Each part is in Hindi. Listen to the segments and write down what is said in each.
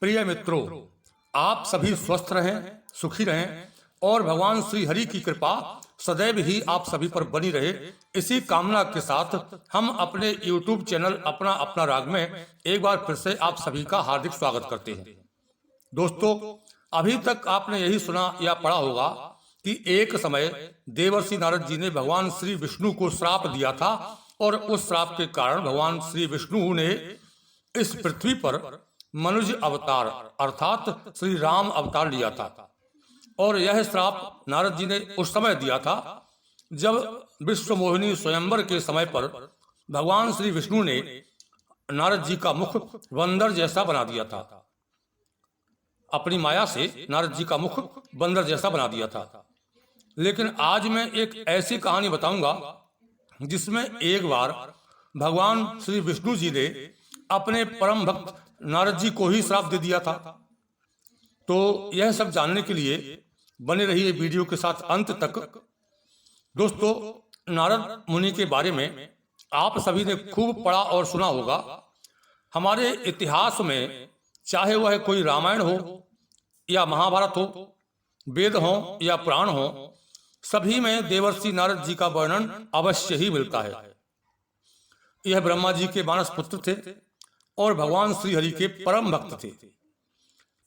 प्रिय मित्रों, आप सभी स्वस्थ रहें, सुखी रहें और भगवान श्री हरि की कृपा सदैव ही आप सभी पर बनी रहे। इसी कामना के साथ हम अपने YouTube चैनल अपना अपना राग में एक बार फिर से आप सभी का हार्दिक स्वागत करते हैं। दोस्तों, अभी तक आपने यही सुना या पढ़ा होगा कि एक समय देवर्षि नारद जी ने भगवान श्री विष्णु को श्राप दिया था और उस श्राप के कारण भगवान श्री विष्णु ने इस पृथ्वी पर मनुष्य अवतार अर्थात श्री राम अवतार लिया था। और यह श्राप नारद जी ने उस समय दिया था जब विश्व मोहिनी स्वयंवर के समय पर भगवान श्री विष्णु ने नारद जी का मुख बंदर जैसा बना दिया था। अपनी माया से नारद जी का मुख बंदर जैसा बना दिया था। लेकिन आज मैं एक ऐसी कहानी बताऊंगा जिसमें एक बार भगवान श्री विष्णु जी ने अपने परम भक्त नारद जी को ही श्राप दे दिया था। तो यह सब जानने के लिए बने रहिए वीडियो के साथ अंत तक। दोस्तों, नारद मुनि के बारे में आप सभी ने खूब पढ़ा और सुना होगा। हमारे इतिहास में चाहे वह कोई रामायण हो या महाभारत हो, वेद हो या पुराण हो, सभी में देवर्षि नारद जी का वर्णन अवश्य ही मिलता है। यह ब्रह्मा जी के मानस पुत्र थे और भगवान श्री हरि के परम भक्त थे।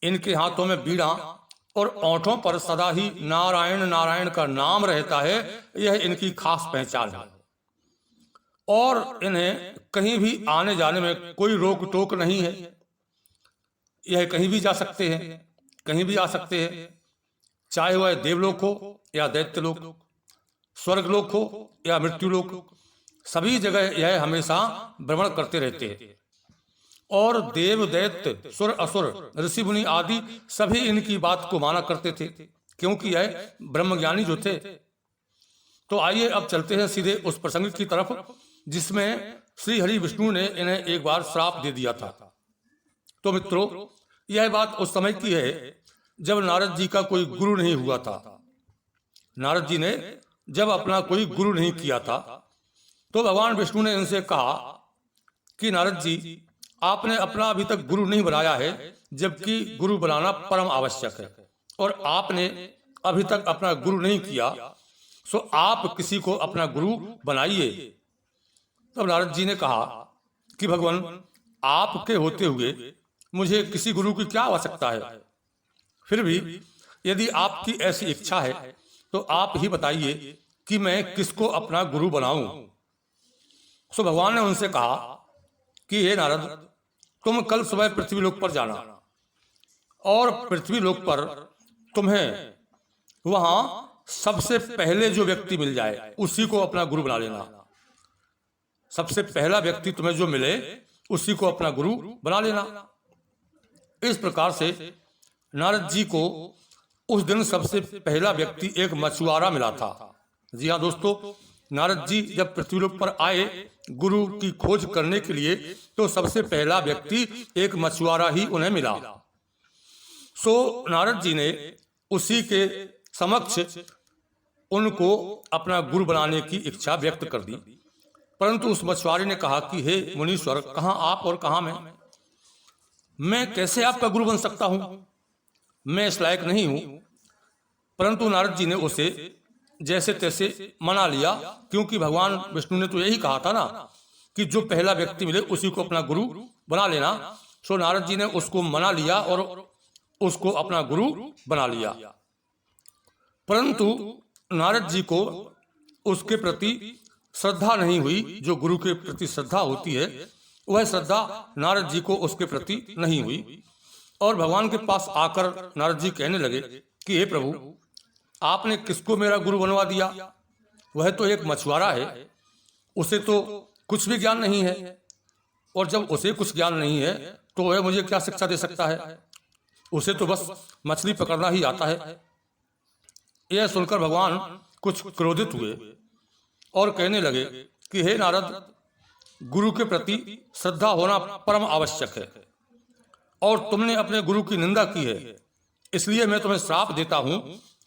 इनके हाथों में बीड़ा और ओंठों पर सदा ही नारायण नारायण का नाम रहता है। यह इनकी खास पहचान है और इन्हें कहीं भी आने जाने में कोई रोक टोक नहीं है। यह कहीं भी जा सकते हैं, कहीं भी आ सकते हैं, चाहे वह देवलोक हो या दैत्यलोक, स्वर्गलोक हो या मृत्युलोक, सभी जगह यह हमेशा भ्रमण करते रहते हैं। और देव दैत्य सुर असुर ऋषि मुनि आदि सभी इनकी बात को माना करते थे, क्योंकि यह ब्रह्मज्ञानी जो थे। तो आइए अब चलते हैं सीधे उस प्रसंग की तरफ जिसमें श्री हरि विष्णु ने इन्हें एक बार श्राप दे दिया था। तो मित्रों, यह बात उस समय की है जब नारद जी का कोई गुरु नहीं हुआ था। नारद जी ने जब अपना कोई गुरु नहीं किया था तो भगवान विष्णु ने इनसे कहा कि नारद जी, आपने अपना अभी तक गुरु नहीं बनाया है, जबकि गुरु बनाना परम आवश्यक है, और आपने अभी तक अपना गुरु नहीं किया, सो आप किसी को अपना गुरु बनाइए। तब नारद जी ने कहा कि भगवान, आपके होते हुए मुझे किसी गुरु की क्या आवश्यकता है। फिर भी यदि आपकी ऐसी इच्छा है तो आप ही बताइए कि मैं किसको अपना गुरु बनाऊं। सो भगवान ने उनसे कहा कि हे नारद, तुम कल सुबह पृथ्वी लोक पर जाना और पृथ्वी लोक पर तुम्हें वहां सबसे पहले जो व्यक्ति मिल जाए उसी को अपना गुरु बना लेना। सबसे पहला व्यक्ति तुम्हें जो मिले उसी को अपना गुरु बना लेना। इस प्रकार से नारद जी को उस दिन सबसे पहला व्यक्ति एक मछुआरा मिला था। जी हाँ दोस्तों, नारद जी जब पृथ्वीलोक पर आए गुरु की खोज करने के लिए तो सबसे पहला व्यक्ति एक मछुआरा ही उन्हें मिला। सो नारद जी ने उसी के समक्ष उनको अपना गुरु बनाने की इच्छा व्यक्त कर दी। परंतु उस मछुआरे ने कहा कि हे मुनीश्वर, कहाँ आप और कहाँ मैं कैसे आपका गुरु बन सकता हूं, मैं इस लायक नहीं हूं। परंतु नारद जी ने उसे जैसे तैसे मना लिया, क्योंकि भगवान विष्णु ने तो यही कहा था ना कि जो पहला व्यक्ति मिले उसी को अपना गुरु बना लेना। सो नारद जी ने उसको मना लिया और उसको अपना गुरु बना लिया। परंतु नारद जी को उसके प्रति श्रद्धा नहीं हुई। जो गुरु के प्रति श्रद्धा होती है वह श्रद्धा नारद जी को उसके प्रति नहीं हुई। और भगवान के पास आकर नारद जी कहने लगे कि हे प्रभु, आपने किसको मेरा गुरु बनवा दिया। वह तो एक मछुआरा है, उसे तो कुछ भी ज्ञान नहीं है, और जब उसे कुछ ज्ञान नहीं है तो वह मुझे क्या शिक्षा दे सकता है। उसे तो बस मछली पकड़ना ही आता है। यह सुनकर भगवान कुछ क्रोधित हुए और कहने लगे कि हे नारद, गुरु के प्रति श्रद्धा होना परम आवश्यक है और तुमने अपने गुरु की निंदा की है, इसलिए मैं तुम्हें श्राप देता हूं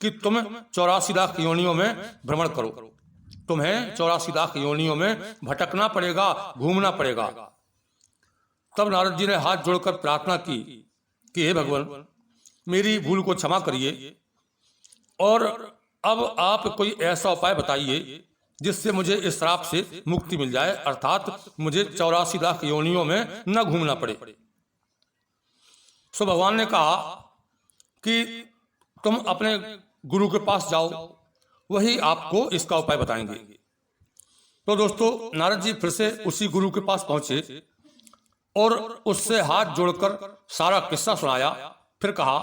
कि तुम 84 लाख योनियों में भ्रमण करो। तुम्हें 84 लाख योनियों में भटकना पड़ेगा, घूमना पड़ेगा। तब नारद जी ने हाथ जोड़कर प्रार्थना की कि हे भगवान, मेरी भूल को क्षमा करिए और अब आप कोई ऐसा उपाय बताइए जिससे मुझे इस श्राप से मुक्ति मिल जाए, अर्थात मुझे 84 लाख योनियों में न घूमना पड़े। सो भगवान ने कहा कि तुम अपने गुरु के पास जाओ, वही आपको इसका उपाय बताएंगे। तो दोस्तों, नारद जी फिर से उसी गुरु के पास पहुंचे और उससे हाथ जोड़कर सारा किस्सा सुनाया। फिर कहा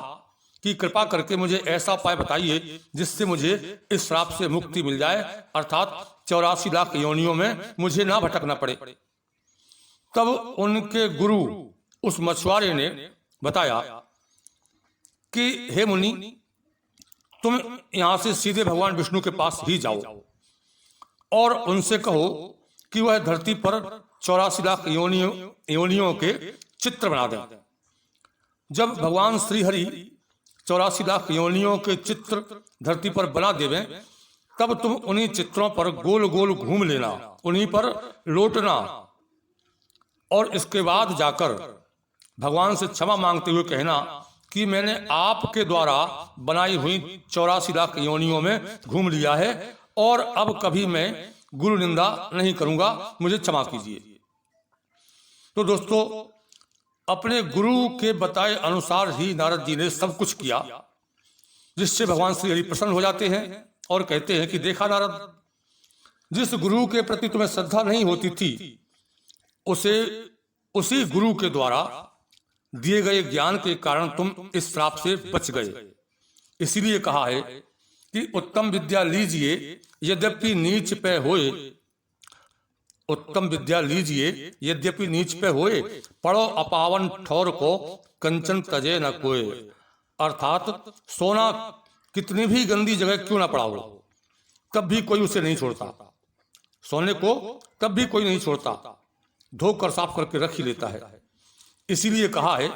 कि कृपा करके मुझे ऐसा उपाय बताइए जिससे मुझे इस श्राप से मुक्ति मिल जाए, अर्थात 84 लाख योनियों में मुझे ना भटकना पड़े। तब उनके गुरु उस मछुआरे ने बताया कि हे मुनि, तुम यहां से सीधे भगवान विष्णु के पास ही जाओ और उनसे कहो कि वह धरती पर 84 लाख योनियों के चित्र बना दें। जब भगवान श्री हरि 84 लाख योनियों के चित्र धरती पर बना देवें, तब तुम उन्हीं चित्रों पर गोल गोल घूम लेना, उन्हीं पर लौटना और इसके बाद जाकर भगवान से क्षमा मांगते हुए कहना कि मैंने आपके द्वारा बनाई हुई 84 लाख योनियों में घूम लिया है और अब कभी मैं गुरु निंदा नहीं करूंगा, मुझे क्षमा कीजिए। तो दोस्तों, अपने गुरु के बताए अनुसार ही नारद जी ने सब कुछ किया, जिससे भगवान श्री हरि प्रसन्न हो जाते हैं और कहते हैं कि देखा नारद, जिस गुरु के प्रति तुम्हें श्रद्धा नहीं होती थी, उसी गुरु के द्वारा दिए गए ज्ञान के कारण तुम इस श्राप से बच गए। इसीलिए कहा है कि उत्तम विद्या लीजिए यद्यपि नीच पे होए, उत्तम विद्या लीजिए यद्यपि नीच पे होए, पढ़ो अपावन ठौर को कंचन तजे न कोय। अर्थात सोना कितनी भी गंदी जगह क्यों ना पड़ा हो, तब भी कोई उसे नहीं छोड़ता, सोने को तब भी कोई नहीं छोड़ता, धोकर साफ करके रख ही लेता है। इसीलिए कहा है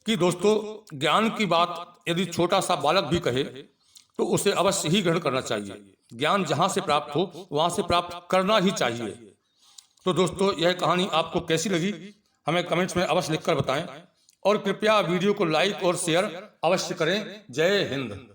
कि दोस्तों, ज्ञान की बात यदि छोटा सा बालक भी कहे तो उसे अवश्य ही ग्रहण करना चाहिए। ज्ञान जहां से प्राप्त हो वहां से प्राप्त करना ही चाहिए। तो दोस्तों, यह कहानी आपको कैसी लगी हमें कमेंट्स में अवश्य लिखकर बताएं और कृपया वीडियो को लाइक और शेयर अवश्य करें। जय हिंद।